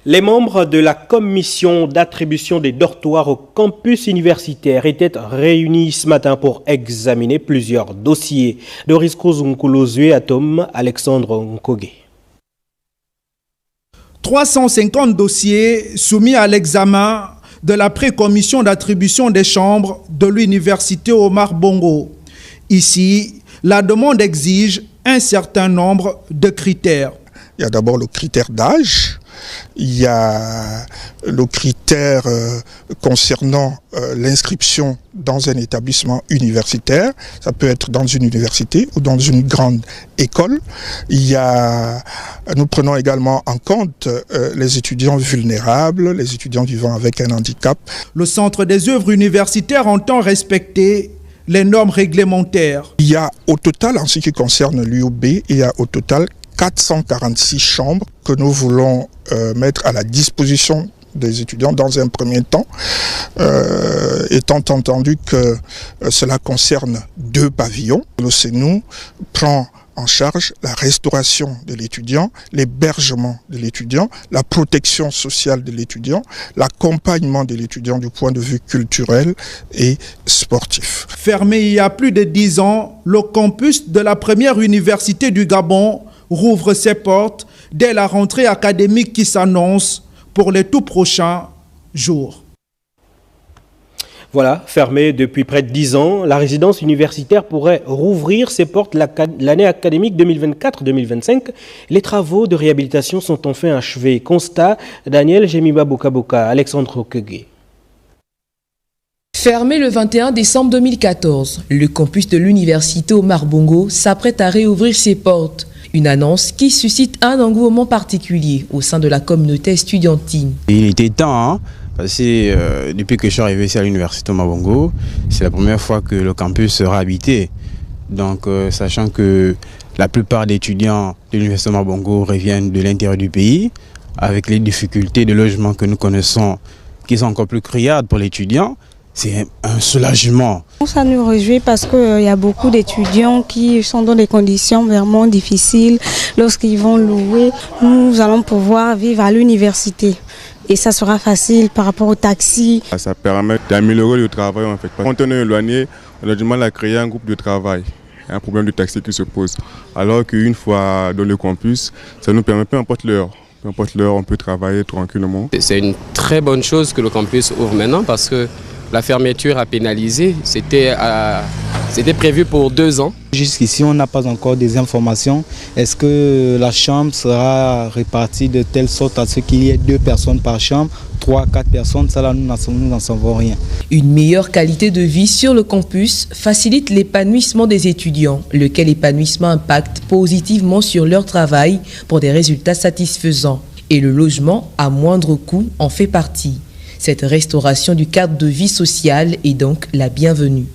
Les membres de la commission d'attribution des dortoirs au campus universitaire étaient réunis ce matin pour examiner plusieurs dossiers. Doris Kouzunkulozue, Atom, Alexandre Nkoge. 350 dossiers soumis à l'examen de la pré-commission d'attribution des chambres de l'université Omar Bongo. Ici, la demande exige un certain nombre de critères. Il y a d'abord le critère d'âge, il y a le critère concernant l'inscription dans un établissement universitaire, ça peut être dans une université ou dans une grande école. Nous prenons également en compte les étudiants vulnérables, les étudiants vivant avec un handicap. Le Centre des œuvres universitaires entend respecter les normes réglementaires. Il y a au total, en ce qui concerne l'UOB, il y a au total 446 chambres que nous voulons mettre à la disposition des étudiants dans un premier temps, étant entendu que cela concerne 2 pavillons. Le CNU prend en charge la restauration de l'étudiant, l'hébergement de l'étudiant, la protection sociale de l'étudiant, l'accompagnement de l'étudiant du point de vue culturel et sportif. Fermé il y a plus de 10 ans, le campus de la première université du Gabon rouvre ses portes dès la rentrée académique qui s'annonce pour les tout prochains jours. Voilà, fermée depuis près de 10 ans, la résidence universitaire pourrait rouvrir ses portes l'année académique 2024-2025. Les travaux de réhabilitation sont enfin achevés. Constat, Daniel Jemiba Bokaboka, Alexandre Okege. Fermé le 21 décembre 2014, le campus de l'université Omar Bongo s'apprête à réouvrir ses portes. Une annonce qui suscite un engouement particulier au sein de la communauté estudiantine. Il était temps, hein, parce que depuis que je suis arrivé ici à l'université Omar Bongo, c'est la première fois que le campus sera habité. Donc, sachant que la plupart des étudiants de l'université Omar Bongo reviennent de l'intérieur du pays, avec les difficultés de logement que nous connaissons, qui sont encore plus criardes pour l'étudiant, c'est un soulagement. Ça nous réjouit parce qu'il y a beaucoup d'étudiants qui sont dans des conditions vraiment difficiles. Lorsqu'ils vont louer, nous allons pouvoir vivre à l'université. Et ça sera facile par rapport au taxi. Ça permet d'améliorer le travail en fait. Quand on est éloigné, on a du mal à créer un groupe de travail. Il y a un problème de taxi qui se pose. Alors qu'une fois dans le campus, ça nous permet, peu importe l'heure, on peut travailler tranquillement. C'est une très bonne chose que le campus ouvre maintenant parce que la fermeture a pénalisé, c'était prévu pour 2 ans. Jusqu'ici, on n'a pas encore des informations. Est-ce que la chambre sera répartie de telle sorte à ce qu'il y ait 2 personnes par chambre, 3, 4 personnes? Ça là, nous n'en savons rien. Une meilleure qualité de vie sur le campus facilite l'épanouissement des étudiants, lequel épanouissement impacte positivement sur leur travail pour des résultats satisfaisants. Et le logement à moindre coût en fait partie. Cette restauration du cadre de vie sociale est donc la bienvenue.